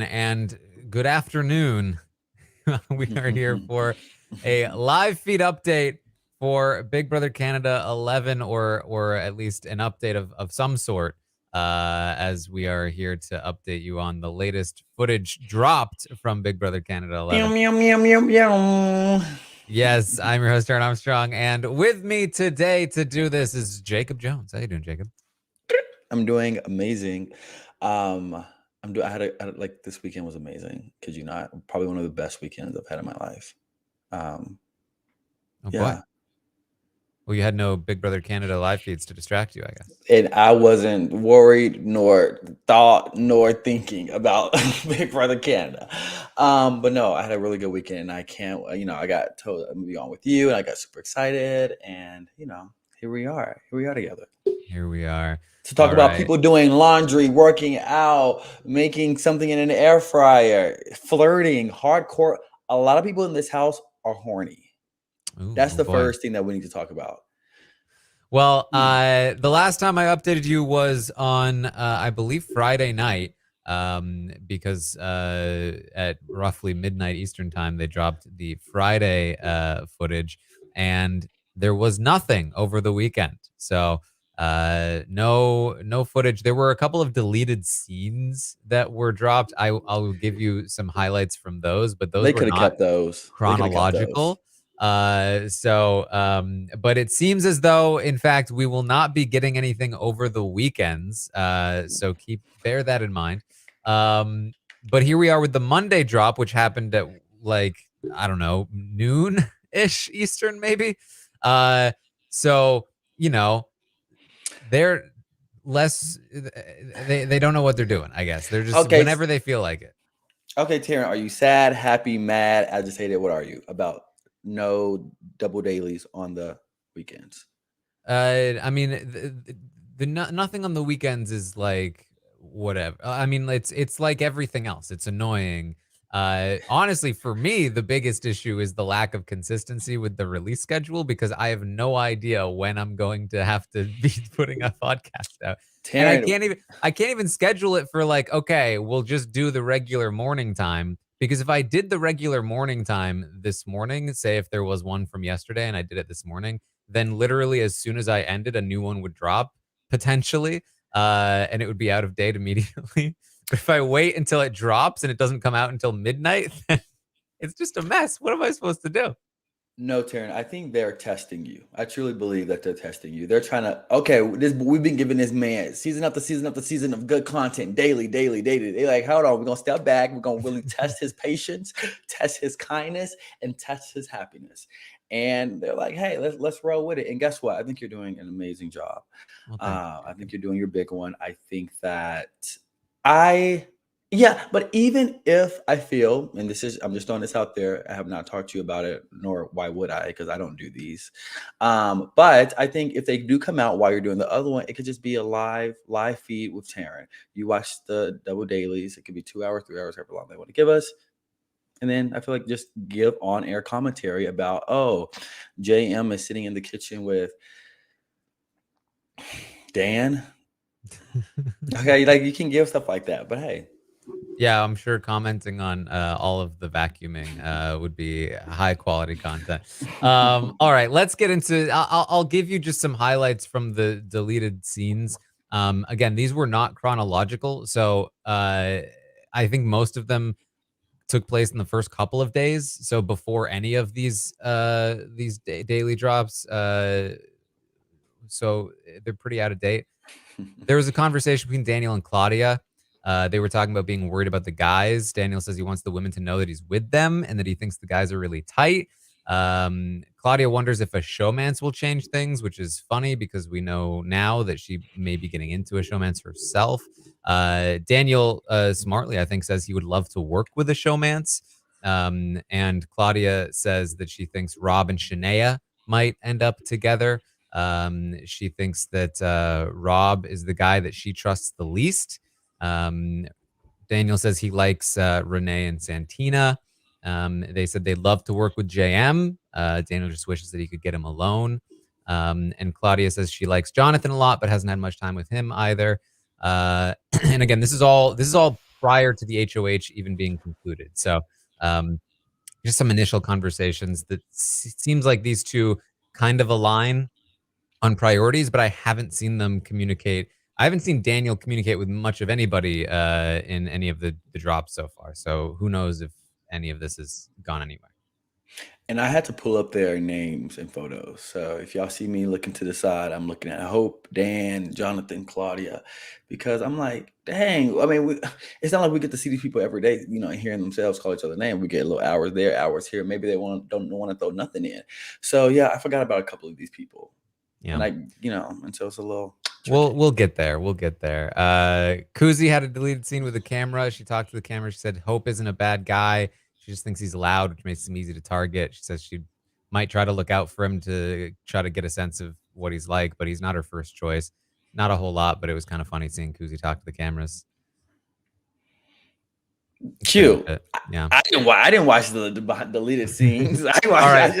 everyone, and good afternoon. We are here for a live feed update for Big Brother Canada 11, or at least an update of some sort, as we are here to update you on the latest footage dropped from Big Brother Canada 11. Meow, meow, meow, meow, meow. Yes, I'm your host, Taran Armstrong, and with me today to do this is Jacob Jones. How you doing, Jacob? I'm doing amazing. I had like this weekend was amazing. Kid you not? Probably one of the best weekends I've had in my life. Oh boy. Yeah, Well, you had no Big Brother Canada live feeds to distract you, I guess. and I wasn't worried nor thought nor thinking about Big Brother Canada. But no, I had a really good weekend, and I can't. I got told I'm gonna be on with you, and I got super excited, and here we are. Here we are together. Here we are. To talk All about right. people doing laundry, working out, making something in an air fryer, flirting, hardcore. A lot of people in this house are horny. Ooh, That's oh the boy. first thing that we need to talk about. Well, the last time I updated you was on, I believe, Friday night, because at roughly midnight Eastern time, they dropped the Friday footage, and there was nothing over the weekend. So no footage. There were a couple of deleted scenes that were dropped. I'll give you some highlights from those, but those They were could have not kept those. chronological. But it seems as though, in fact, we will not be getting anything over the weekends. So bear that in mind. But here we are with the Monday drop, which happened at like, I don't know, noon-ish Eastern, maybe. So, they're less, they don't know what they're doing, I guess. They're just, Okay. whenever they feel like it. Okay, Taryn, are you sad, happy, mad, agitated? What are you about no double dailies on the weekends? I mean, nothing on the weekends is like whatever. I mean, it's like everything else. It's annoying. Honestly, for me, the biggest issue is the lack of consistency with the release schedule, because I have no idea when I'm going to have to be putting a podcast out. And Taryn, I can't even schedule it for like, okay, we'll just do the regular morning time. Because if I did the regular morning time this morning, say if there was one from yesterday and I did it this morning, then literally as soon as I ended, a new one would drop potentially, and it would be out of date immediately. But if I wait until it drops and it doesn't come out until midnight, then it's just a mess. What am I supposed to do? no, Taryn, I think they're testing you. I truly believe that they're testing you. They're trying to, okay, we've been giving this man season after season after season of good content, daily. They're like, hold on, we're going to step back. We're going to really test his patience, test his kindness, and test his happiness. And they're like, hey, let's roll with it. And guess what? I think you're doing an amazing job. Well, I think you're doing your big one. I think that yeah, but even if I feel, and I'm just throwing this out there, I have not talked to you about it, nor why would I, because I don't do these. But I think if they do come out while you're doing the other one, it could just be a live feed with Taryn. You watch the double dailies. It could be 2 hours, 3 hours, however long they want to give us. And then I feel like just give on-air commentary about, oh, JM is sitting in the kitchen with Dan. Okay, like you can give stuff like that, but hey. Yeah, I'm sure commenting on all of the vacuuming would be high quality content. All right, let's get into. I'll give you just some highlights from the deleted scenes. Again, these were not chronological, so I think most of them took place in the first couple of days. So before any of these daily drops, so they're pretty out of date. There was a conversation between Daniel and Claudia. They were talking about being worried about the guys. Daniel says he wants the women to know that he's with them and that he thinks the guys are really tight. Claudia wonders if a showmance will change things, which is funny because we know now that she may be getting into a showmance herself. Daniel, smartly, I think, says he would love to work with a showmance. And Claudia says that she thinks Rob and Shania might end up together. She thinks that Rob is the guy that she trusts the least. Daniel says he likes Renee and Santina. They said they'd love to work with JM. Daniel just wishes that he could get him alone. And Claudia says she likes Jonathan a lot, but hasn't had much time with him either. And again, this is all prior to the HOH even being concluded. So just some initial conversations that seems like these two kind of align on priorities, but I haven't seen them communicate. I haven't seen Daniel communicate with much of anybody in any of the drops so far. So who knows if any of this has gone anywhere. And I had to pull up their names and photos. So if y'all see me looking to the side, I'm looking at Hope, Dan, Jonathan, Claudia, because I'm like, dang. I mean, it's not like we get to see these people every day, you know, hearing themselves call each other name. We get a little hours there, hours here. Maybe they don't want to throw nothing in. So yeah, I forgot about a couple of these people. Yeah. And and so it's a little tricky. We'll get there. We'll get there. Koozie had a deleted scene with a camera. She talked to the camera. She said Hope isn't a bad guy. She just thinks he's loud, which makes him easy to target. She says she might try to look out for him to try to get a sense of what he's like, but he's not her first choice. Not a whole lot, but it was kind of funny seeing Koozie talk to the cameras. Cute. Yeah. I didn't watch the deleted scenes. All right,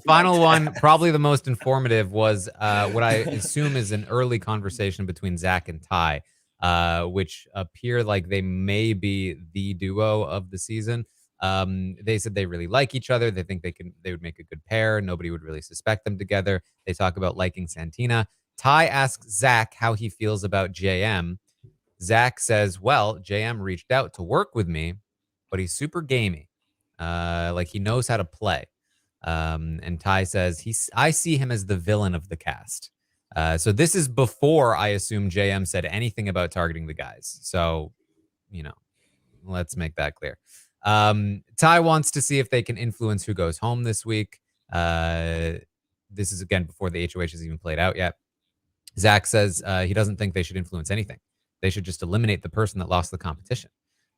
final one, probably the most informative, was what I assume is an early conversation between Zach and Ty, which appear like they may be the duo of the season. They said they really like each other. They think they would make a good pair. Nobody would really suspect them together. They talk about liking Santina. Ty asks Zach how he feels about JM. Zach says, well, JM reached out to work with me, but he's super gamey. Like he knows how to play. And Ty says, I see him as the villain of the cast. So this is before I assume JM said anything about targeting the guys. So, let's make that clear. Ty wants to see if they can influence who goes home this week. This is, again, before the HOH has even played out yet. Zach says he doesn't think they should influence anything. They should just eliminate the person that lost the competition.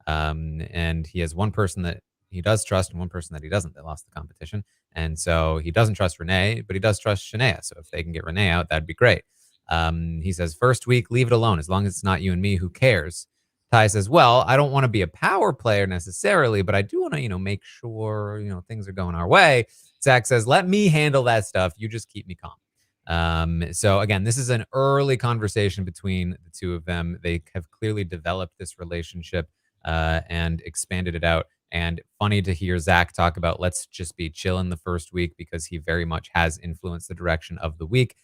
And he has one person that he does trust and one person that he doesn't that lost the competition. And so he doesn't trust Renee, but he does trust Shania. So if they can get Renee out, that'd be great. He says, first week, leave it alone. As long as it's not you and me, who cares? Ty says, well, I don't want to be a power player necessarily, but I do want to, make sure, things are going our way. Zach says, let me handle that stuff. You just keep me calm. So again, this is an early conversation between the two of them. They have clearly developed this relationship and expanded it out. And funny to hear Zach talk about let's just be chilling the first week, because he very much has influenced the direction of the week,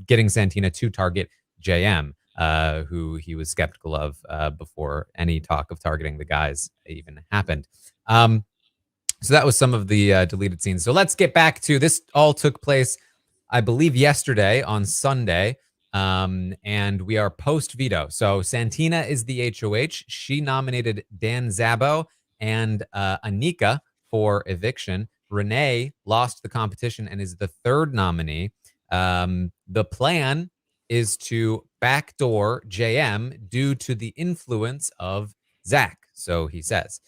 getting Santina to target JM, who he was skeptical of before any talk of targeting the guys even happened. So that was some of the deleted scenes. So let's get back to this. All took place, I believe, yesterday on Sunday. And we are post veto. So Santina is the HOH. She nominated Dan Zabo and Anika for eviction. Renee lost the competition and is the third nominee. The plan is to backdoor JM due to the influence of Zach, so he says.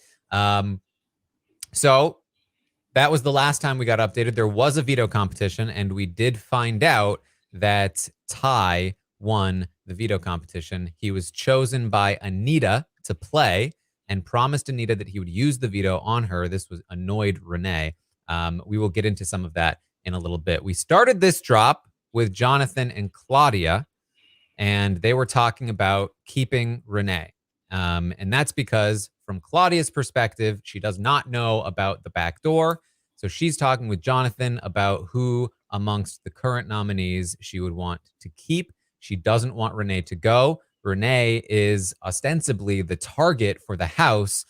So that was the last time we got updated. There was a veto competition, and we did find out that Ty won the veto competition. He was chosen by Anita to play and promised Anita that he would use the veto on her. This was annoyed Renee. We will get into some of that in a little bit. We started this drop with Jonathan and Claudia, and they were talking about keeping Renee. And that's because from Claudia's perspective, she does not know about the back door. So she's talking with Jonathan about who amongst the current nominees she would want to keep. She doesn't want Renee to go. Renee is ostensibly the target for the house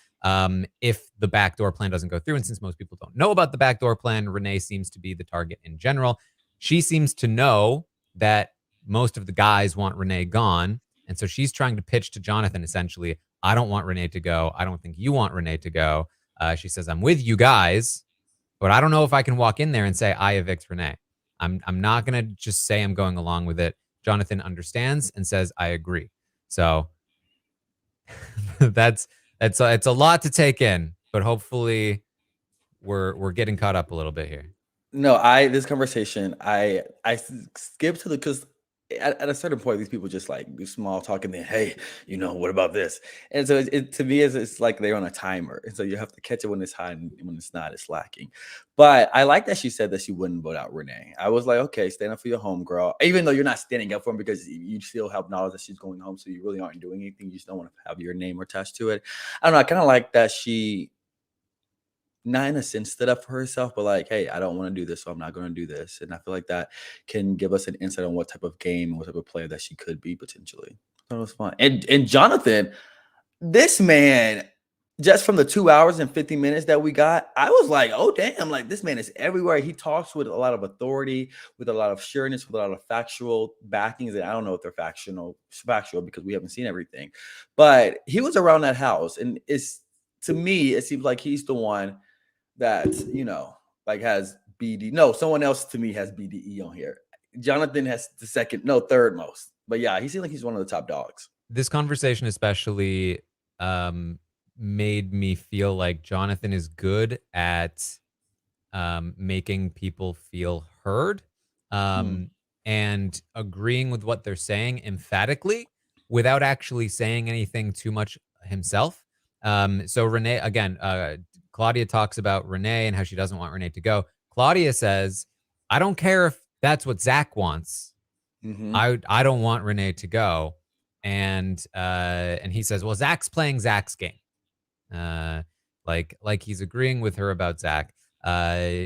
if the backdoor plan doesn't go through. And since most people don't know about the backdoor plan, Renee seems to be the target in general. She seems to know that most of the guys want Renee gone. And so she's trying to pitch to Jonathan, essentially, I don't want Renee to go. I don't think you want Renee to go. She says, I'm with you guys, but I don't know if I can walk in there and say I evict Renee. I'm not going to just say I'm going along with it. Jonathan understands and says, I agree. So it's a lot to take in, but hopefully we're getting caught up a little bit here. No, this conversation, I skipped to because at a certain point, these people just like do small talk and then, hey, what about this? And so to me, it's like they're on a timer. And so you have to catch it when it's high and when it's not, it's lacking. But I like that she said that she wouldn't vote out Renee. I was like, okay, stand up for your home girl. Even though you're not standing up for him because you still have knowledge that she's going home. So you really aren't doing anything. You just don't want to have your name attached to it. I don't know. I kind of like that she, not in a sense stood up for herself, but like, hey, I don't want to do this, so I'm not going to do this. And I feel like that can give us an insight on what type of game and what type of player that she could be potentially. That was fun. And Jonathan, this man, just from the 2 hours and 50 minutes that we got, I was like, oh damn, like this man is everywhere. He talks with a lot of authority, with a lot of sureness, with a lot of factual backings. And I don't know if they're factual because we haven't seen everything. But he was around that house. And it's, to me, it seems like he's the one that like has BD. No, someone else to me has BDE on here. Jonathan has the third most. But yeah, he seems like he's one of the top dogs. This conversation especially made me feel like Jonathan is good at making people feel heard, Mm. and agreeing with what they're saying emphatically without actually saying anything too much himself. So Renee, again, Claudia talks about Renee and how she doesn't want Renee to go. Claudia says, I don't care if that's what Zach wants. Mm-hmm. I don't want Renee to go. And he says, well, Zach's playing Zach's game. Like he's agreeing with her about Zach.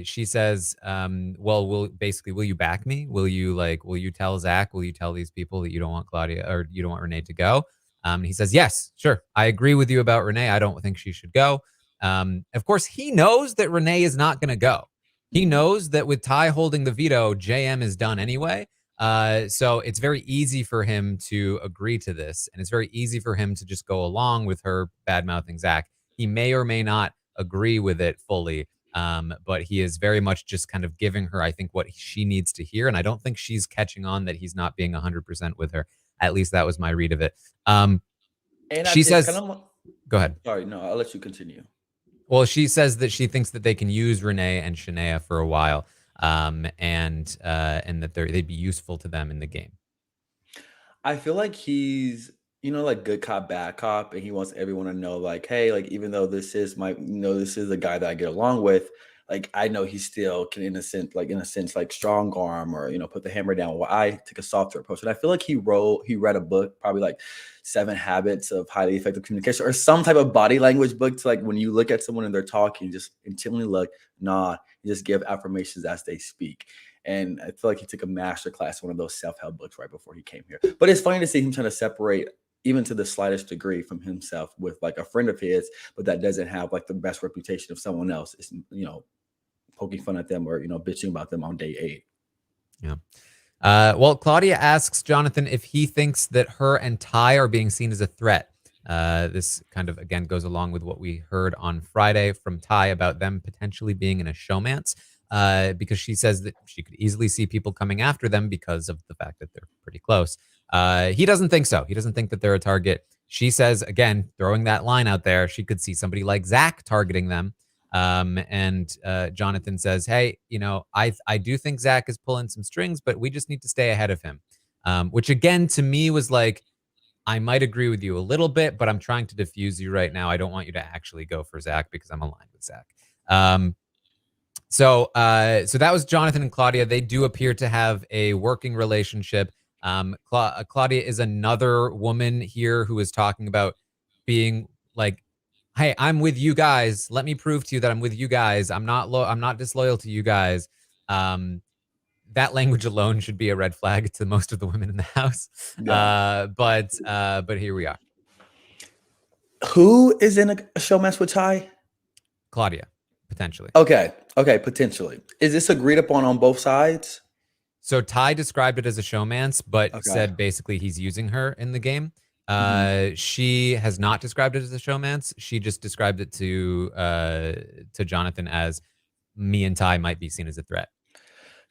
She says, well, will you back me? Will you tell Zach? Will you tell these people that you don't want Claudia or you don't want Renee to go? He says, yes, sure. I agree with you about Renee. I don't think she should go. Of course, he knows that Renee is not going to go. He Mm-hmm. knows that with Ty holding the veto, JM is done anyway. So it's very easy for him to agree to this. And it's very easy for him to just go along with her bad mouthing Zach. He may or may not agree with it fully, but he is very much just kind of giving her, I think, what she needs to hear. And I don't think she's catching on that he's not being 100% with her. At least that was my read of it. And She it's kind says, of, go ahead. sorry, no, I'll let you continue. Well, she says that she thinks that they can use Renee and Shania for a while, and that they'd be useful to them in the game. I feel like he's, like good cop, bad cop, and he wants everyone to know, like, hey, like, even though this is this is a guy that I get along with, like, I know he still can, in a sense, like strong arm or, put the hammer down while I take a softer approach. And I feel like he read a book, probably like 7 Habits of Highly Effective Communication or some type of body language book to like when you look at someone and they're talking, just intently look, you just give affirmations as they speak. And I feel like he took a master class, one of those self-help books right before he came here. But it's funny to see him trying to separate even to the slightest degree from himself with like a friend of his, but that doesn't have like the best reputation of someone else. It's, poking fun at them or, bitching about them on day 8. Yeah. Well, Claudia asks Jonathan if he thinks that her and Ty are being seen as a threat. This kind of, again, goes along with what we heard on Friday from Ty about them potentially being in a showmance, because she says that she could easily see people coming after them because of the fact that they're pretty close. He doesn't think so. He doesn't think that they're a target. She says, again, throwing that line out there, she could see somebody like Zach targeting them. And Jonathan says, hey, I do think Zach is pulling some strings, but we just need to stay ahead of him. Which again, to me was like, I might agree with you a little bit, but I'm trying to diffuse you right now. I don't want you to actually go for Zach because I'm aligned with Zach. So that was Jonathan and Claudia. They do appear to have a working relationship. Claudia is another woman here who is talking about being like, hey, I'm with you guys. Let me prove to you that I'm with you guys. I'm not disloyal to you guys. That language alone should be a red flag to most of the women in the house. Yeah. But here we are. Who is in a showmance with Ty? Claudia, potentially. Okay, potentially. Is this agreed upon on both sides? So Ty described it as a showmance, but Okay. said basically he's using her in the game. Mhm. She has not described it as a showmance. She just described it to Jonathan as me and Ty might be seen as a threat.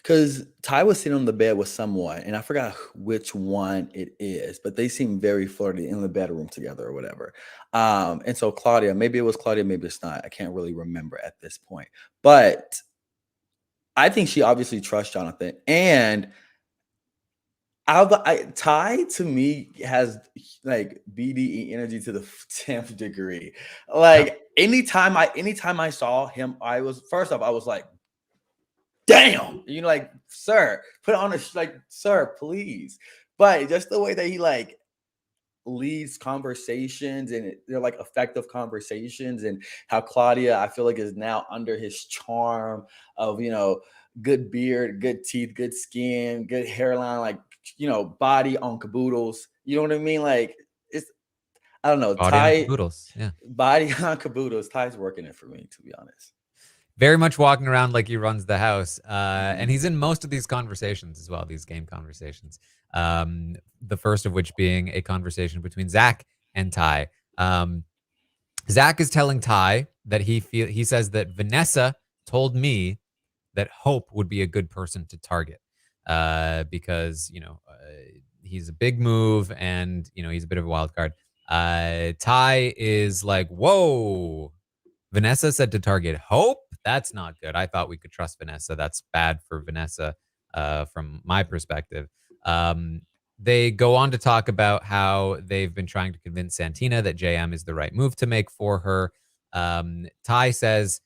Because Ty was sitting on the bed with someone, and I forgot which one it is, but they seem very flirty in the bedroom together or whatever. And so Claudia, maybe it was Claudia, maybe it's not. I can't really remember at this point. But I think she obviously trusts Jonathan. And Ty to me has like BDE energy to the 10th degree. Like anytime I saw him, I was first off, I was like, damn, like, sir, put it on a like, sir, please. But just the way that he like leads conversations and they're like effective conversations, and how Claudia, I feel like, is now under his charm of, good beard, good teeth, good skin, good hairline, like, body on caboodles. You know what I mean? Like, it's, I don't know, Body on Ty, caboodles. Yeah. body on caboodles. Ty's working it for me, to be honest. Very much walking around like he runs the house. And Mhm. he's in most of these conversations as well, these game conversations. The first of which being a conversation between Zach and Ty. Um, Zach is telling Ty that he says that Vanessa told me that Hope would be a good person to target because he's a big move and he's a bit of a wild card. Ty is like, whoa. Vanessa said to target Hope. That's not good. I thought we could trust Vanessa. That's bad for Vanessa from my perspective. Um, they go on to talk about how they've been trying to convince Santina that JM is the right move to make for her. Ty says,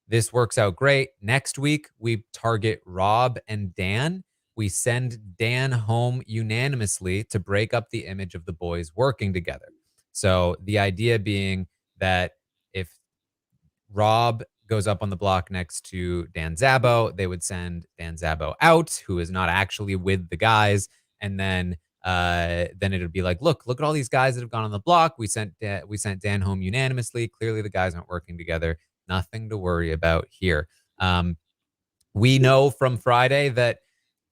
this works out great. Next week, we target Rob and Dan. We send Dan home unanimously to break up the image of the boys working together. So the idea being that if Rob goes up on the block next to Dan Zabo, they would send Dan Zabo out, who is not actually with the guys, and then it would be like, look at all these guys that have gone on the block. We sent Dan home unanimously. Clearly, the guys aren't working together. Nothing to worry about here. We know from Friday that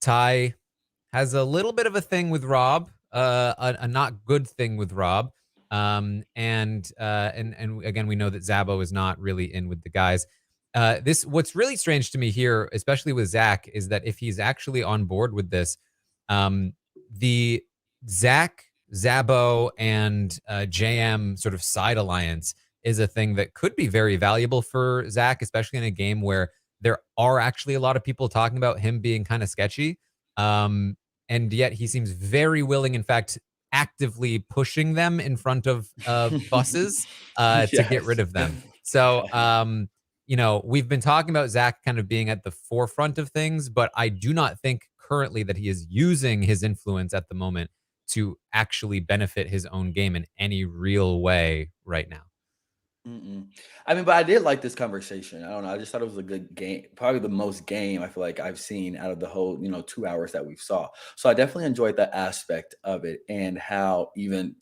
Ty has a little bit of a thing with Rob, a not good thing with Rob. And again, we know that Zabo is not really in with the guys. What's really strange to me here, especially with Zach, is that if he's actually on board with this, the Zach, Zabo, and JM sort of side alliance is a thing that could be very valuable for Zach, especially in a game where there are actually a lot of people talking about him being kind of sketchy. And yet he seems very willing, in fact, actively pushing them in front of buses to get rid Yes. of them. So, we've been talking about Zach kind of being at the forefront of things, but I do not think currently that he is using his influence at the moment to actually benefit his own game in any real way right now. Mm-mm. I mean, but I did like this conversation. I don't know. I just thought it was a good game. Probably the most game I feel like I've seen out of the whole, 2 hours that we saw. So I definitely enjoyed that aspect of it, and how even,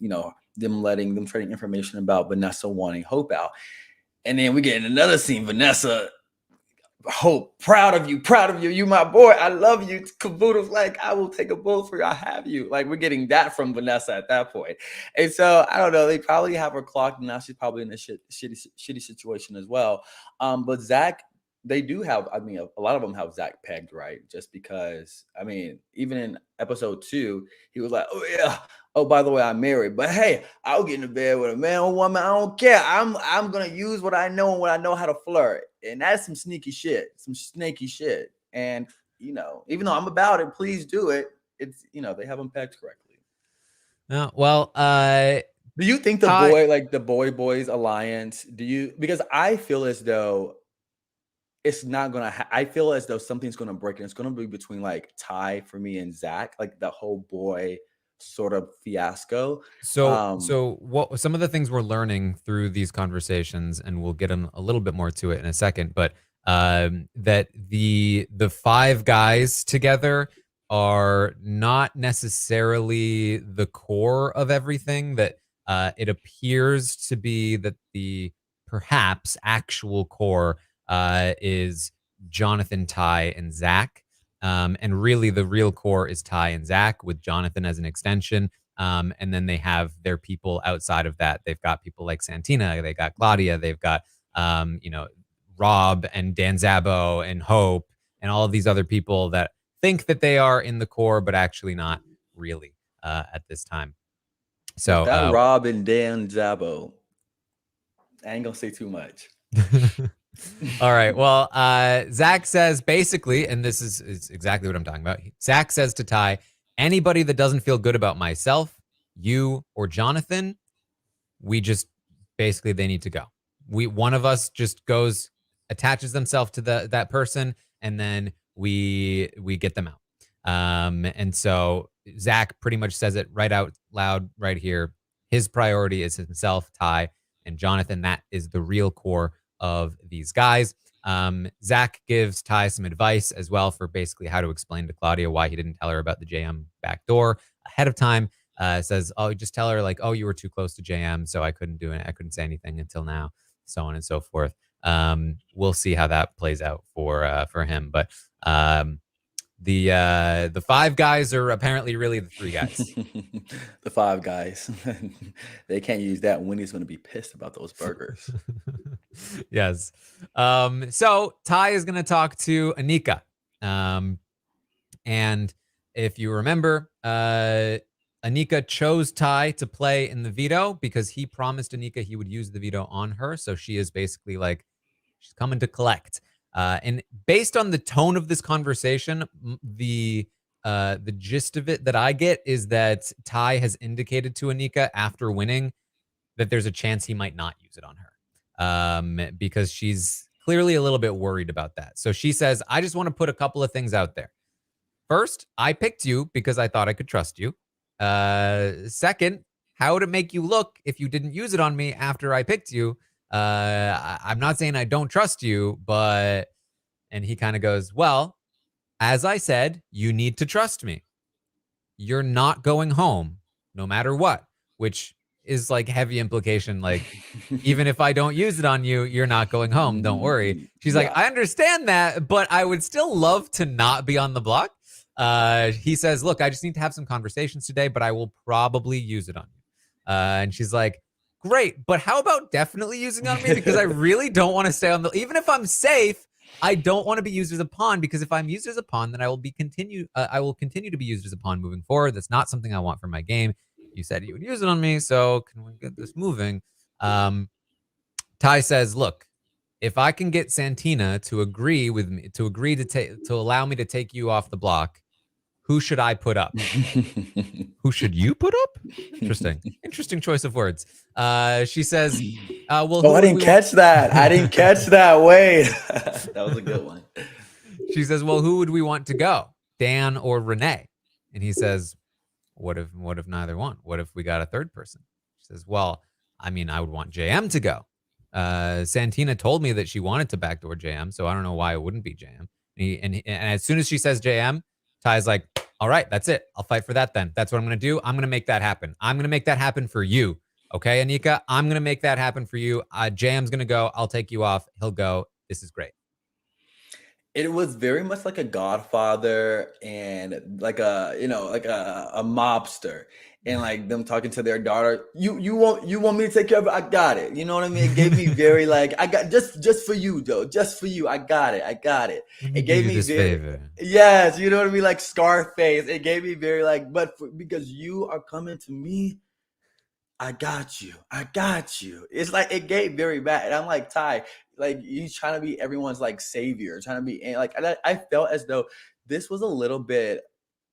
them trading information about Vanessa wanting Hope out. And then we get in another scene, Vanessa, Hope, proud of you. You my boy. I love you. Caboodle's like, I will take a bullet for you. I have you. Like, we're getting that from Vanessa at that point. And so I don't know. They probably have her clocked now. She's probably in a shitty situation as well. But Zach, they do have. I mean, a lot of them have Zach pegged, right? Just because. I mean, even in episode 2, he was like, "Oh yeah, oh, by the way, I'm married, but hey, I'll get in bed with a man or woman. I don't care. I'm gonna use what I know and what I know how to flirt." And that's some sneaky shit, some snaky shit. And even though I'm about it, please do it. It's they have them pegged correctly. Well, Do you think Ty, the boys alliance? Because I feel as though it's not gonna. I feel as though something's gonna break, and it's gonna be between like Ty for me and Zach, like the whole boy sort of fiasco. So what some of the things we're learning through these conversations, and we'll get a little bit more to it in a second, but that the five guys together are not necessarily the core of everything. That it appears to be that the perhaps actual core is Jonathan, Ty, and Zach. And really, the real core is Ty and Zach, with Jonathan as an extension. And then they have their people outside of that. They've got people like Santina, they got Claudia, they've got Rob and Dan Zabo and Hope and all of these other people that think that they are in the core, but actually not really at this time. So that Rob and Dan Zabo. I ain't gonna say too much. all right. Well, Zach says basically, and this is exactly what I'm talking about. Zach says to Ty, Anybody that doesn't feel good about myself, you, or Jonathan, we just basically they need to go. One of us just goes, attaches themselves to that person, and then we get them out. And so Zach pretty much says it right out loud right here. His priority is himself, Ty, and Jonathan. That is the real core of these guys. Zach gives Ty some advice as well for basically how to explain to Claudia why he didn't tell her about the JM back door ahead of time. Says, oh, just tell her like, oh, you were too close to JM, so I couldn't do it. I couldn't say anything until now, so on and so forth. We'll see how that plays out for him. But the five guys are apparently really the three guys. The five guys. They can't use that. Wendy's going to be pissed about those burgers. Yes. So Ty is going to talk to Anika. And if you remember, Anika chose Ty to play in the veto because he promised Anika he would use the veto on her. So she is basically like, she's coming to collect. And based on the tone of this conversation, the gist of it that I get is that Ty has indicated to Anika after winning that there's a chance he might not use it on her, because she's clearly a little bit worried about that. So she says, I just want to put a couple of things out there. First, I picked you because I thought I could trust you. Second, how would it make you look if you didn't use it on me after I picked you? I'm not saying I don't trust you, but, and he kind of goes, well, as I said, you need to trust me. You're not going home no matter what, which is like heavy implication. Like, even if I don't use it on you, you're not going home. Don't worry. She's like, I understand that, but I would still love to not be on the block. He says, look, I just need to have some conversations today, but I will probably use it on you. And she's like, great, but how about definitely using on me? Because I really don't want to stay on the, even if I'm safe, I don't want to be used as a pawn, because if I'm used as a pawn, then I will continue to be used as a pawn moving forward. That's not something I want for my game. You said you would use it on me, so can we get this moving? Ty says, look, if I can get Santina to agree with me, to allow me to take you off the block, who should I put up? Who should you put up? Interesting choice of words. She says, well, I didn't catch that. I didn't catch that. Wait, that was a good one. She says, well, who would we want to go, Dan or Renee? And he says, what if neither one? What if we got a third person? She says, well, I mean, I would want JM to go. Santina told me that she wanted to backdoor JM, so I don't know why it wouldn't be JM. And as soon as she says JM, Ty's like, all right, that's it. I'll fight for that then. That's what I'm going to do. I'm going to make that happen. I'm going to make that happen for you. Okay, Anika, I'm going to make that happen for you. JM's going to go. I'll take you off. He'll go. This is great. It was very much like a Godfather and like a mobster, and like them talking to their daughter. You want me to take care of it? I got it. You know what I mean? It gave me very like, I got just for you, Joe. Just for you. I got it. It gave me this favor. Yes, you know what I mean? Like Scarface. It gave me very like, because you are coming to me, I got you. It's like, it gave very bad. And I'm like, Ty, like, you trying to be everyone's like savior, trying to be like, I felt as though this was a little bit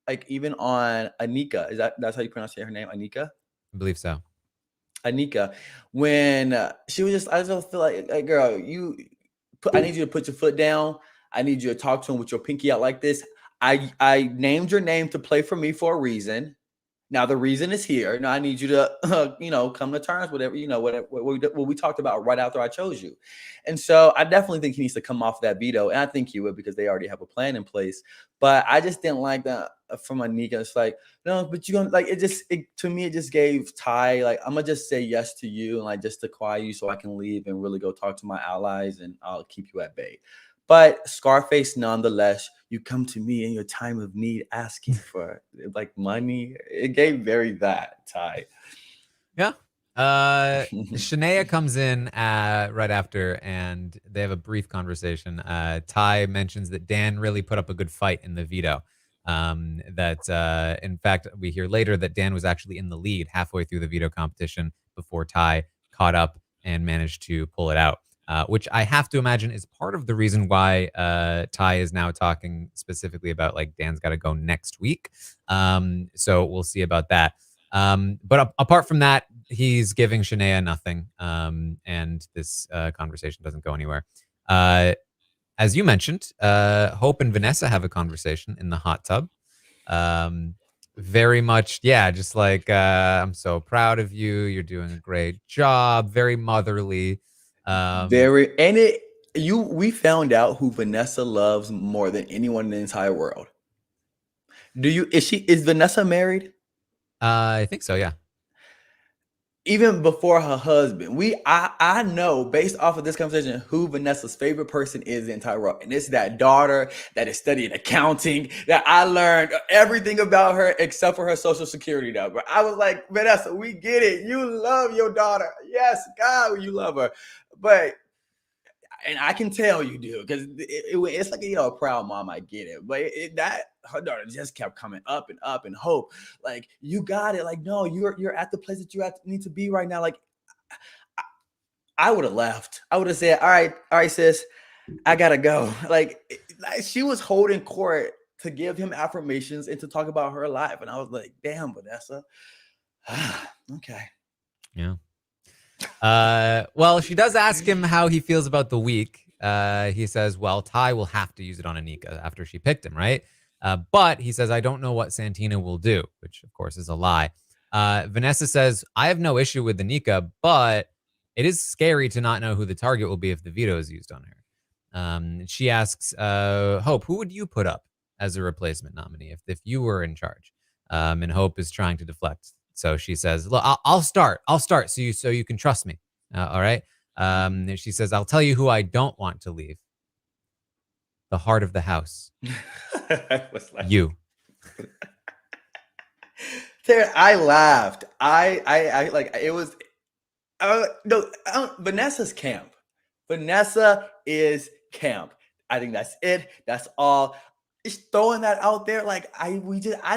like, even on Anika. That's how you pronounce her name? Anika? I believe so. Anika. When she was I just feel like, girl, I need you to put your foot down. I need you to talk to him with your pinky out like this. I named your name to play for me for a reason. Now the reason is here. Now I need you to, come to terms with what we talked about right after I chose you. And so I definitely think he needs to come off that veto. And I think he would, because they already have a plan in place. But I just didn't like that from Anika. It's like, no, but you're gonna, like, to me, it just gave Ty, like, I'm gonna just say yes to you and like just to quiet you so I can leave and really go talk to my allies, and I'll keep you at bay. But Scarface, nonetheless, you come to me in your time of need asking for like money. It gave very that, Ty. Yeah. Shania comes in right after, and they have a brief conversation. Ty mentions that Dan really put up a good fight in the veto. In fact, we hear later that Dan was actually in the lead halfway through the veto competition before Ty caught up and managed to pull it out. which I have to imagine is part of the reason why Ty is now talking specifically about like Dan's got to go next week. So we'll see about that. But apart from that, he's giving Shania nothing, and this conversation doesn't go anywhere. As you mentioned, Hope and Vanessa have a conversation in the hot tub. Very much, yeah, just like I'm so proud of you. You're doing a great job. Very motherly. Very, and it we found out who Vanessa loves more than anyone in the entire world. Is Vanessa married? I think so, yeah. Even before her husband, I know based off of this conversation who Vanessa's favorite person is in the entire world, and it's that daughter that is studying accounting. That I learned everything about her except for her social security number. I was like, Vanessa, we get it. You love your daughter. Yes, God, you love her, but. And I can tell you do because it's like a proud mom. I get it, but that her daughter just kept coming up and up and Hope, like you got it. Like no, you're at the place that you need to be right now. Like I would have left. I would have said, all right, sis, I gotta go. Like she was holding court to give him affirmations and to talk about her life, and I was like, damn, Vanessa. Okay. Yeah. Well, she does ask him how he feels about the week. He says, well, Ty will have to use it on Anika after she picked him, right? But he says, I don't know what Santina will do, which of course is a lie. Vanessa says, I have no issue with Anika, but it is scary to not know who the target will be if the veto is used on her. She asks, Hope, who would you put up as a replacement nominee if you were in charge? And Hope is trying to deflect. So she says, look, I'll start so you can trust me. All right. She says, I'll tell you who I don't want to leave. The heart of the house. You. Taran, I laughed. I like it was no, Vanessa's camp. Vanessa is camp. I think that's it. That's all. Just throwing that out there, like I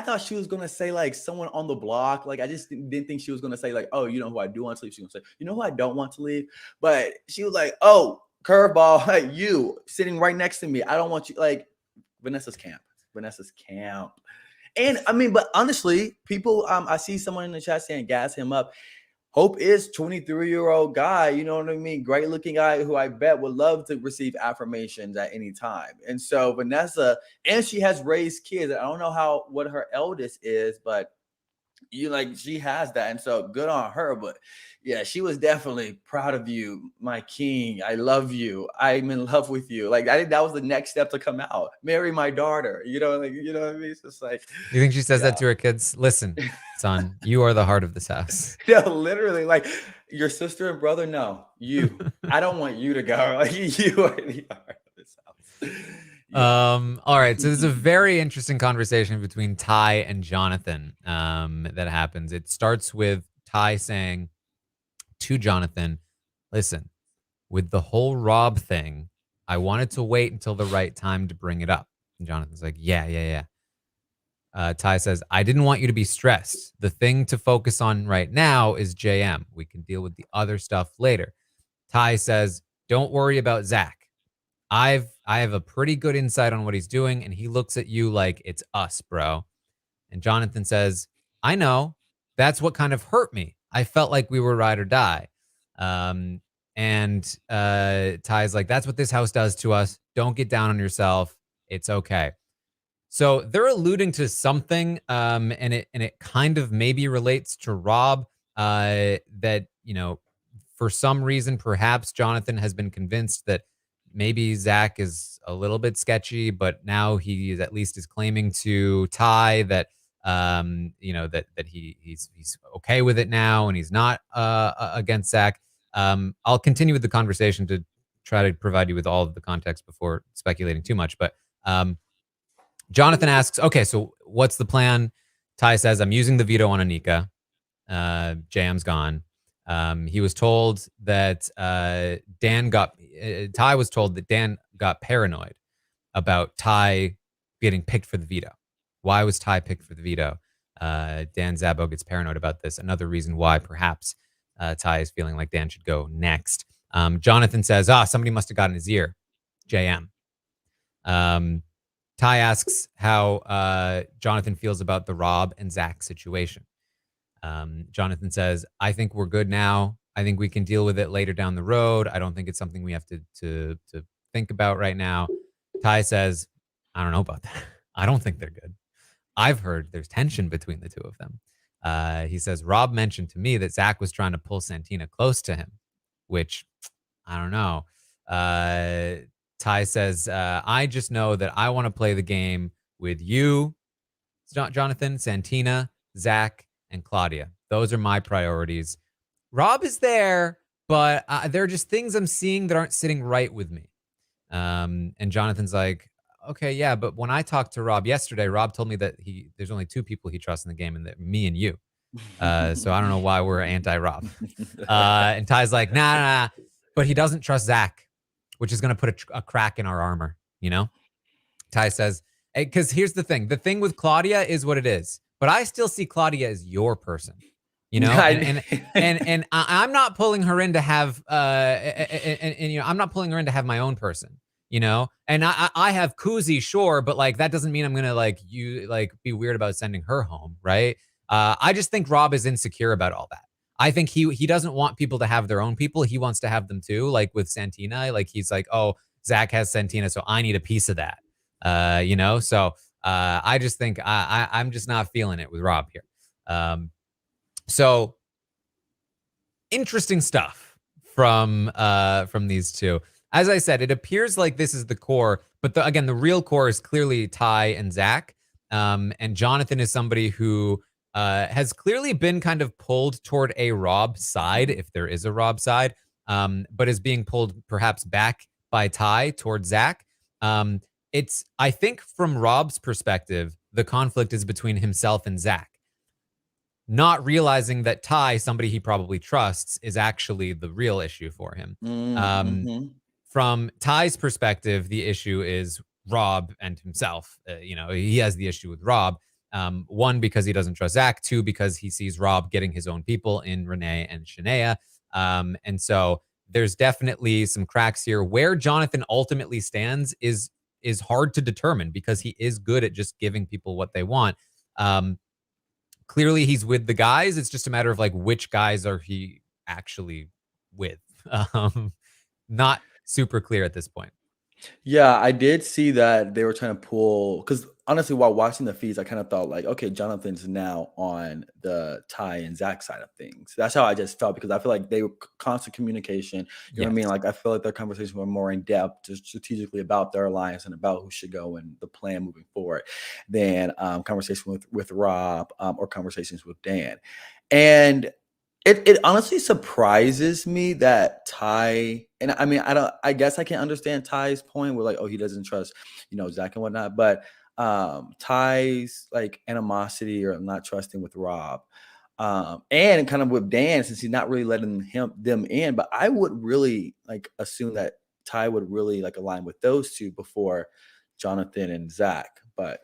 thought she was gonna say like someone on the block. Like I just didn't think she was gonna say like, oh, you know who I do want to leave. She's gonna say, you know who I don't want to leave. But she was like, oh, curveball, like you sitting right next to me. I don't want you. Like Vanessa's camp. Vanessa's camp. And I mean, but honestly, people, I see someone in the chat saying gas him up. Hope is 23-year-old guy, you know what I mean? Great looking guy who I bet would love to receive affirmations at any time. And so Vanessa, and she has raised kids. I don't know what her eldest is, but she has that. And so good on her. But yeah, she was definitely proud of you, my king. I love you. I'm in love with you. Like I think that was the next step to come out. Marry my daughter. You know what I mean? It's just like you think she says that to her kids? Listen, son, you are the heart of this house. No, literally, like your sister and brother. No, you. I don't want you to go. Like you are the heart of this house. Yeah. All right. So there's a very interesting conversation between Ty and Jonathan that happens. It starts with Ty saying to Jonathan, listen, with the whole Rob thing, I wanted to wait until the right time to bring it up. And Jonathan's like, yeah. Ty says, I didn't want you to be stressed. The thing to focus on right now is JM. We can deal with the other stuff later. Ty says, don't worry about Zach. I have a pretty good insight on what he's doing, and he looks at you like it's us, bro. And Jonathan says, I know. That's what kind of hurt me. I felt like we were ride or die. And Ty's like, that's what this house does to us. Don't get down on yourself. It's okay. So they're alluding to something, and it kind of maybe relates to Rob, that, for some reason, perhaps Jonathan has been convinced that maybe Zach is a little bit sketchy, but now he is at least claiming to Ty that that he's okay with it now and he's not against Zach. I'll continue with the conversation to try to provide you with all of the context before speculating too much. But Jonathan asks, okay, so what's the plan? Ty says, I'm using the veto on Anika. JM's gone. He was told that Ty was told that Dan got paranoid about Ty getting picked for the veto. Why was Ty picked for the veto? Dan Zabo gets paranoid about this. Another reason why perhaps Ty is feeling like Dan should go next. Jonathan says, somebody must have gotten his ear. JM. Ty asks how Jonathan feels about the Rob and Zach situation. Jonathan says, I think we're good now. I think we can deal with it later down the road. I don't think it's something we have to think about right now. Ty says, I don't know about that. I don't think they're good. I've heard there's tension between the two of them. He says, Rob mentioned to me that Zach was trying to pull Santina close to him, which I don't know. Ty says, I just know that I want to play the game with you, Jonathan, Santina, Zach, and Claudia. Those are my priorities. Rob is there, but there are just things I'm seeing that aren't sitting right with me. And Jonathan's like, okay, yeah, but when I talked to Rob yesterday, Rob told me that there's only 2 people he trusts in the game, and that me and you. So I don't know why we're anti-Rob. And Ty's like, nah, but he doesn't trust Zach, which is going to put a crack in our armor, you know? Ty says, because here's the thing with Claudia is what it is, but I still see Claudia as your person, you know? And I'm not pulling her in to have, you know, I'm not pulling her in to have my own person, you know? And I have Koozie, sure, but like, that doesn't mean I'm going to be weird about sending her home, right? I just think Rob is insecure about all that. I think he doesn't want people to have their own people. He wants to have them too. Like with Santina, like he's like, oh, Zach has Santina, so I need a piece of that. You know, so I just think I'm just not feeling it with Rob here. So interesting stuff from these two. As I said, it appears like this is the core, but again, the real core is clearly Ty and Zach. And Jonathan is somebody who has clearly been kind of pulled toward a Rob side, if there is a Rob side, but is being pulled perhaps back by Ty toward Zach. I think from Rob's perspective, the conflict is between himself and Zach, not realizing that Ty, somebody he probably trusts, is actually the real issue for him. From Ty's perspective, the issue is Rob and himself. You know, he has the issue with Rob. 1, because he doesn't trust Zach. 2, because he sees Rob getting his own people in Renee and Shania. And so there's definitely some cracks here. Where Jonathan ultimately stands is hard to determine because he is good at just giving people what they want. Clearly he's with the guys. It's just a matter of like, which guys are he actually with? Not super clear at this point. Yeah, I did see that they were trying to pull, because honestly, while watching the feeds, I kind of thought like, okay, Jonathan's now on the Ty and Zach side of things. That's how I just felt, because I feel like they were constant communication. You know what I mean? Like, I feel like their conversations were more in depth, just strategically about their alliance and about who should go and the plan moving forward than conversation with Rob or conversations with Dan. And it honestly surprises me that Ty, and I mean, I guess I can understand Ty's point where like, oh, he doesn't trust, you know, Zach and whatnot, but Ty's like animosity or not trusting with Rob, and kind of with Dan, since he's not really letting them in. But I would really like assume that Ty would really like align with those two before Jonathan and Zach, but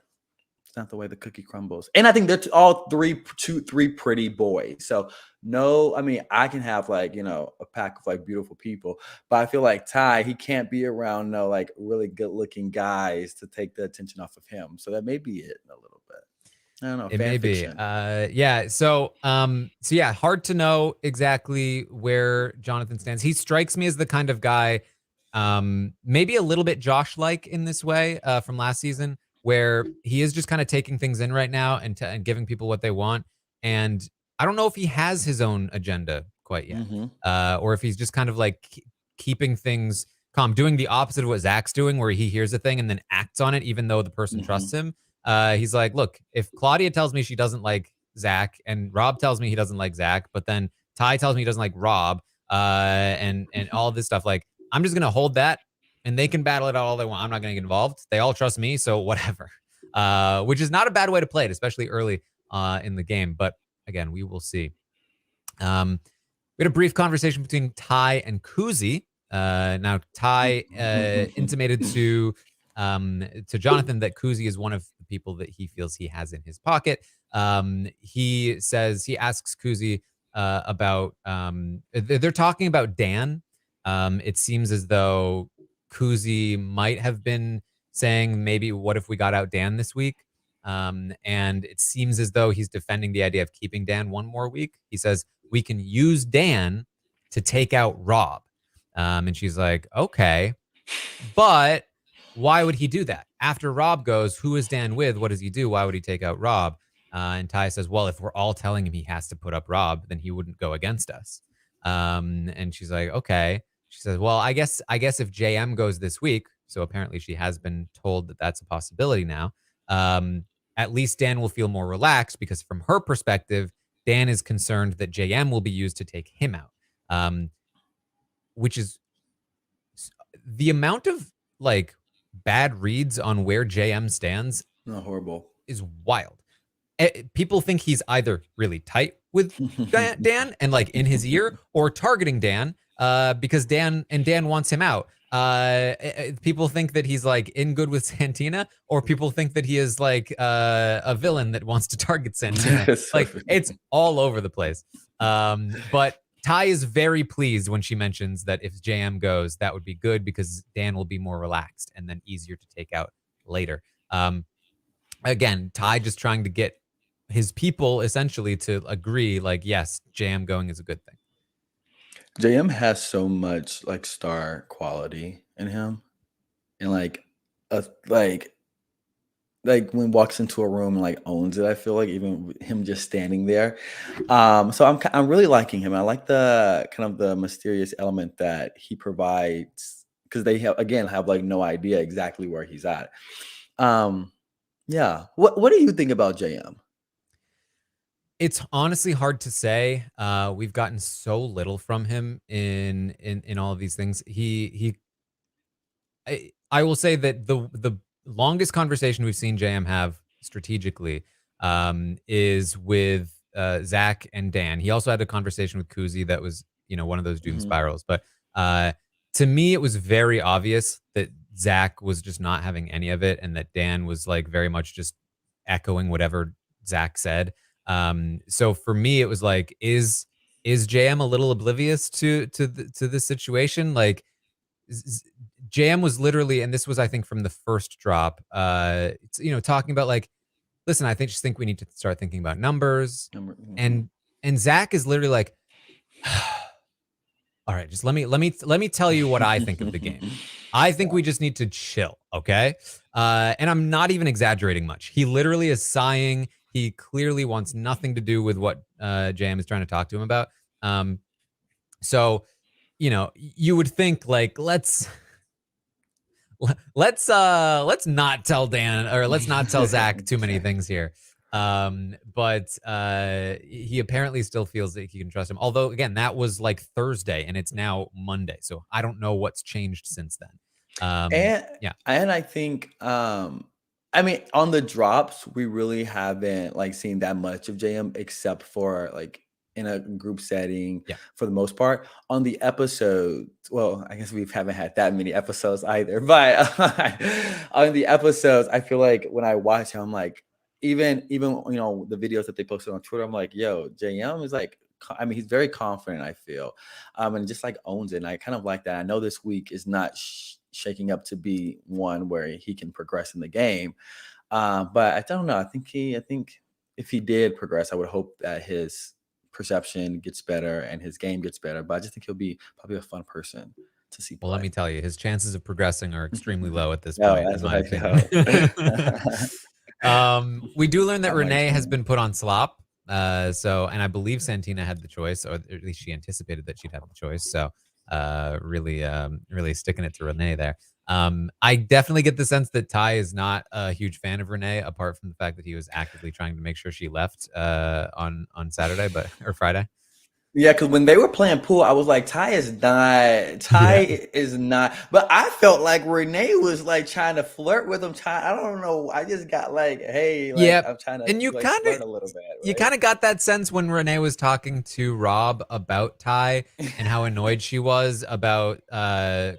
it's not the way the cookie crumbles. And I think they're all three pretty boys. So no, I mean, I can have like, you know, a pack of like beautiful people, but I feel like Ty, he can't be around no like really good looking guys to take the attention off of him. So that may be it a little bit. I don't know. It may be. Yeah. So yeah, hard to know exactly where Jonathan stands. He strikes me as the kind of guy, maybe a little bit Josh-like in this way from last season, where he is just kind of taking things in right now and giving people what they want. And I don't know if he has his own agenda quite yet, or if he's just kind of like keeping things calm, doing the opposite of what Zach's doing, where he hears a thing and then acts on it, even though the person trusts him. He's like, look, if Claudia tells me she doesn't like Zach, and Rob tells me he doesn't like Zach, but then Ty tells me he doesn't like Rob, and all this stuff, like, I'm just gonna hold that, and they can battle it out all they want. I'm not gonna get involved. They all trust me, so whatever. Which is not a bad way to play it, especially early in the game. But again, we will see. We had a brief conversation between Ty and Koozie. Now, Ty intimated to Jonathan that Koozie is one of the people that he feels he has in his pocket. He asks Koozie about, they're talking about Dan, It seems as though Koozie might have been saying, maybe what if we got out Dan this week? And it seems as though he's defending the idea of keeping Dan one more week. He says, we can use Dan to take out Rob. And she's like, okay, but why would he do that? After Rob goes, who is Dan with? What does he do? Why would he take out Rob? And Ty says, well, if we're all telling him he has to put up Rob, then he wouldn't go against us. And she's like, okay. She says, well, I guess if JM goes this week, so apparently she has been told that that's a possibility now. At least Dan will feel more relaxed because from her perspective, Dan is concerned that JM will be used to take him out. Which is the amount of like bad reads on where JM stands Not horrible. is wild. People think he's either really tight with Dan and like in his ear, or targeting Dan because Dan wants him out. People think that he's like in good with Santina, or people think that he is like a villain that wants to target Santina. Like it's all over the place. But Ty is very pleased when she mentions that if JM goes, that would be good because Dan will be more relaxed and then easier to take out later. Again, Ty just trying to get his people essentially to agree, like, yes, JM going is a good thing. JM has so much like star quality in him, and like a like when he walks into a room and like owns it. I feel like even with him just standing there. So I'm really liking him. I like the kind of the mysterious element that he provides because they have like no idea exactly where he's at. Yeah. What do you think about JM? It's honestly hard to say. We've gotten so little from him in all of these things. I will say that the longest conversation we've seen JM have strategically is with Zach and Dan. He also had a conversation with Koozie that was, one of those doom Mhm. spirals. But to me, it was very obvious that Zach was just not having any of it, and that Dan was like very much just echoing whatever Zach said. So for me, it was like, is JM a little oblivious to this situation? Like JM was literally, and this was I think from the first drop, talking about like, listen, I think we need to start thinking about numbers, Mhm. and Zach is literally like, all right, just let me tell you what I think of the game. I think we just need to chill, okay? And I'm not even exaggerating much. He literally is sighing. He clearly wants nothing to do with what JM is trying to talk to him about. So, you would think like let's not tell Dan, or let's not tell Zach too many things here. But he apparently still feels that he can trust him. Although again, that was like Thursday and it's now Monday. So I don't know what's changed since then. And Yeah. I think I mean on the drops we really haven't like seen that much of JM except for like in a group setting Yeah. for the most part. On the episode, well, I guess we haven't had that many episodes either, but on the episodes, I feel like when I watch him, I'm like, even the videos that they posted on Twitter, I'm like, yo, JM is like I mean, he's very confident, I feel, and just like owns it. And I kind of like that. I know this week is not shaking up to be one where he can progress in the game, but I don't know. I think if he did progress, I would hope that his perception gets better and his game gets better. But I just think he'll be probably a fun person to see Well, let play. me tell you, his chances of progressing are extremely low at this No, point, in that's what my I opinion. feel. We do learn that Not my Renee has team. been put on slop. And I believe Santina had the choice, or at least she anticipated that she'd have the choice. So, really sticking it to Renee there. I definitely get the sense that Ty is not a huge fan of Renee, apart from the fact that he was actively trying to make sure she left on Saturday, or Friday. Yeah, because when they were playing pool, I was like, Ty Yeah. is not. But I felt like Renee was like trying to flirt with him. I don't know. I just got like, hey, like Yep. I'm trying to And you like kind of flirt a little bit, you right? kind of got that sense when Renee was talking to Rob about Ty and how annoyed she was about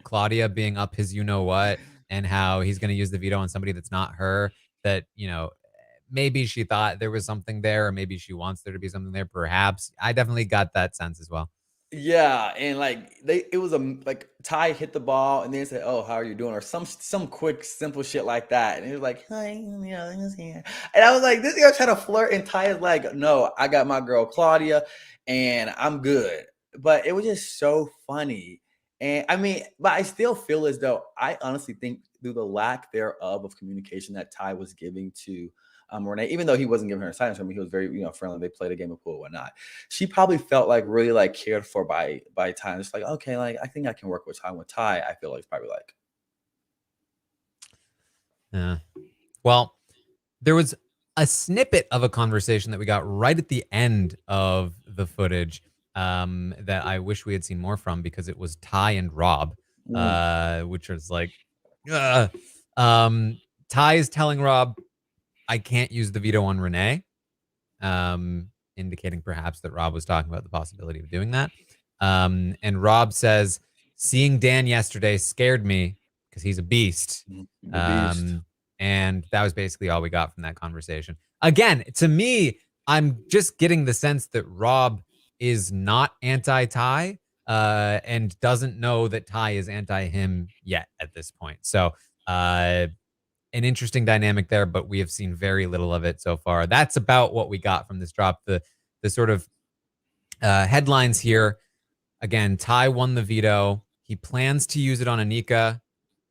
Claudia being up his you know what, and how he's going to use the veto on somebody that's not her, that, maybe she thought there was something there, or maybe she wants there to be something there, perhaps. I definitely got that sense as well. Yeah, and like it was a like Ty hit the ball and then said, "Oh, how are you doing?" or some quick simple shit like that, and he was like, "Hi, here," and I was like, "This guy trying to flirt," and Ty is like, "No, I got my girl Claudia, and I'm good." But it was just so funny, and I mean, but I still feel as though I honestly think through the lack thereof of communication that Ty was giving to Renee, even though he wasn't giving her assignments, I mean, he was very friendly. They played a game of pool and whatnot. She probably felt like really like cared for by Ty. It's like, okay, like I think I can work with time with Ty. I feel like it's probably like, Yeah. Well, there was a snippet of a conversation that we got right at the end of the footage that I wish we had seen more from because it was Ty and Rob, mm, which was like, ugh. Ty is telling Rob, I can't use the veto on Renee, indicating perhaps that Rob was talking about the possibility of doing that. And Rob says, seeing Dan yesterday scared me because he's a beast. the beast. Um, and that was basically all we got from that conversation. Again, to me, I'm just getting the sense that Rob is not anti-Ty and doesn't know that Ty is anti him yet at this point. So, an interesting dynamic there, but we have seen very little of it so far. That's about what we got from this drop. The sort of headlines here. Again, Ty won the veto. He plans to use it on Anika.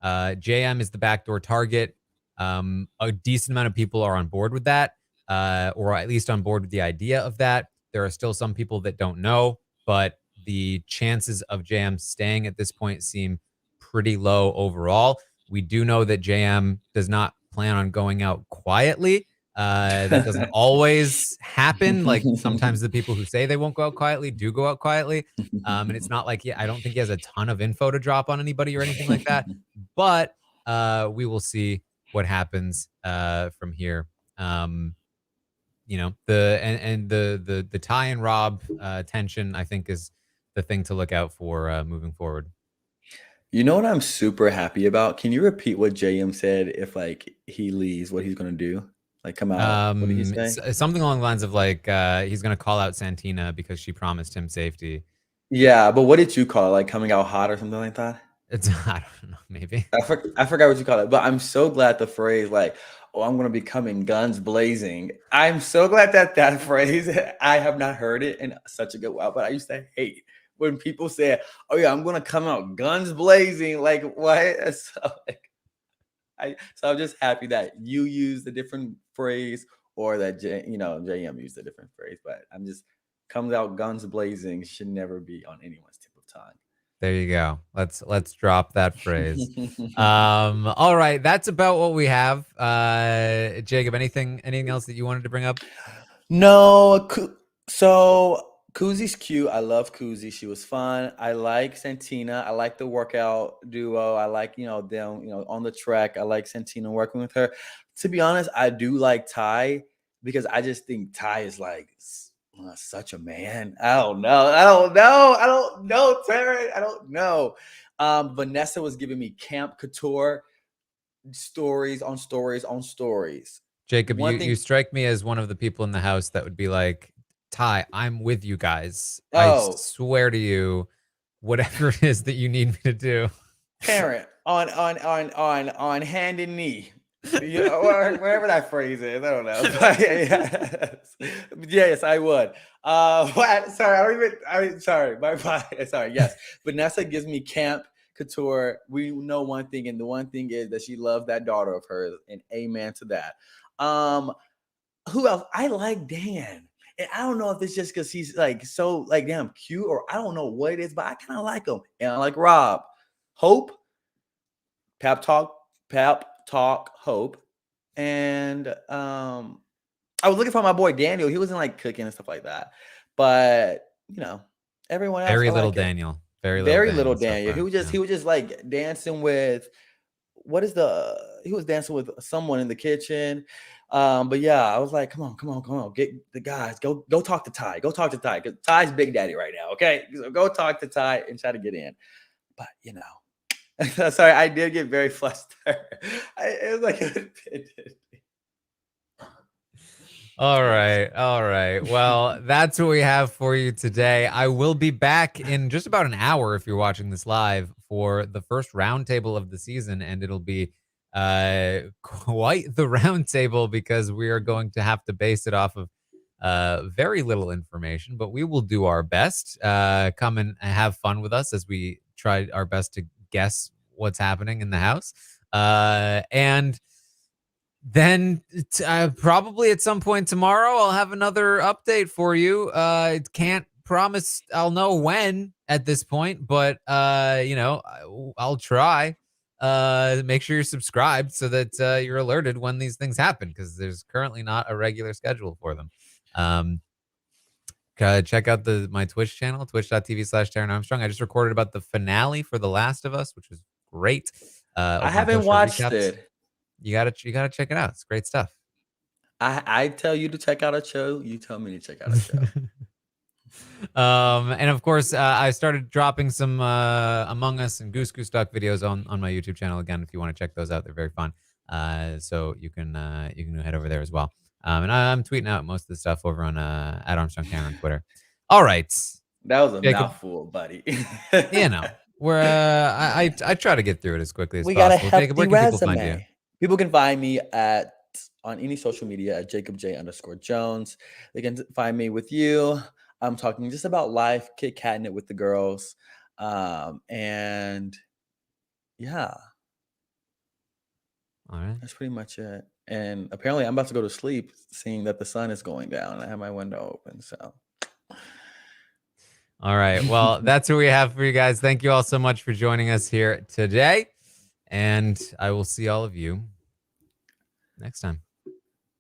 JM is the backdoor target. A decent amount of people are on board with that, or at least on board with the idea of that. There are still some people that don't know, but the chances of JM staying at this point seem pretty low overall. We do know that JM does not plan on going out quietly. That doesn't always happen. Like sometimes the people who say they won't go out quietly do go out quietly. And it's not like I don't think he has a ton of info to drop on anybody or anything like that. But we will see what happens from here. Um, the Ty and Rob tension, I think, is the thing to look out for moving forward. You know what I'm super happy about? Can you repeat what JM said if like he leaves, what he's gonna do? Like come out. What did he say? It's something along the lines of like he's gonna call out Santina because she promised him safety. Yeah, but what did you call it? Like coming out hot or something like that? It's I don't know, maybe. I forgot what you call it, but I'm so glad the phrase like, "Oh, I'm gonna be coming guns blazing." I'm so glad that that phrase I have not heard it in such a good while. But I used to hate when people said, "Oh yeah, I'm gonna come out guns blazing." Like what? So like, so I'm just happy that you used a different phrase or that JM used a different phrase. But I'm just comes out guns blazing should never be on anyone's tip of tongue. There you go. Let's drop that phrase. All right, that's about what we have. Jacob, anything else that you wanted to bring up? No, so Koozie's cute. I love Koozie. She was fun. I like Santina. I like the workout duo. I like, them, on the track. I like Santina working with her. To be honest, I do like Ty because I just think Ty is like such a man. I don't know. Taryn. I don't know. Vanessa was giving me Camp Couture stories on stories on stories. Jacob, you One you thing. strike me as one of the people in the house that would be like, Ty, I'm with you guys. I Oh, swear to you, whatever it is that you need me to do. parent on hand and knee. Or wherever that phrase is, I don't know. But yes, yes, I would. Sorry, I don't even. Sorry, sorry. Yes, Vanessa gives me Camp Couture. We know one thing, and the one thing is that she loves that daughter of hers, and amen to that. Um, who else? I like Dan. And I don't know if it's just because he's like so like damn cute, or I don't know what it is, but I kind of like him. And I like Rob. Hope, Pap Talk, Hope. And I was looking for my boy Daniel. He wasn't like cooking and stuff like that. But everyone else, I Very little like it. Daniel. Very little Very little Daniel so Daniel. far. Yeah. He was just like dancing with he was dancing with someone in the kitchen. But yeah, I was like, come on, get the guys, go talk to Ty, because Ty's big daddy right now. Okay, so go talk to Ty and try to get in. But sorry, I did get very flustered. It was like All right. All right. Well, that's what we have for you today. I will be back in just about an hour if you're watching this live for the first roundtable of the season, and it'll be quite the roundtable because we are going to have to base it off of very little information, but we will do our best. Come and have fun with us as we try our best to guess what's happening in the house. And then probably at some point tomorrow, I'll have another update for you. I can't promise I'll know when at this point, but I'll try. Make sure you're subscribed so that you're alerted when these things happen because there's currently not a regular schedule for them. Um, check out my Twitch channel, twitch.tv/Taran Armstrong. I just recorded about the finale for The Last of Us, which was great. I Over on haven't Post Show watched Recaps. it. You gotta check it out. It's great stuff. I tell you to check out a show. You tell me to check out a show. And of course, I started dropping some Among Us and Goose Goose Duck videos on my YouTube channel again. If you want to check those out, they're very fun. So you can head over there as well. And I'm tweeting out most of the stuff over on at Armstrong Tanner on Twitter. All right, That was a Jacob, mouthful, buddy. we're I try to get through it as quickly as we got a possible. Jacob, where hefty can people find you? resume. People can find me on any social media at JacobJ_Jones. They can find me with you. I'm talking just about life, kit-katting it with the girls. And yeah. All right. That's pretty much it. And apparently I'm about to go to sleep seeing that the sun is going down. I have my window open, so. All right. Well, that's what we have for you guys. Thank you all so much for joining us here today. And I will see all of you next time.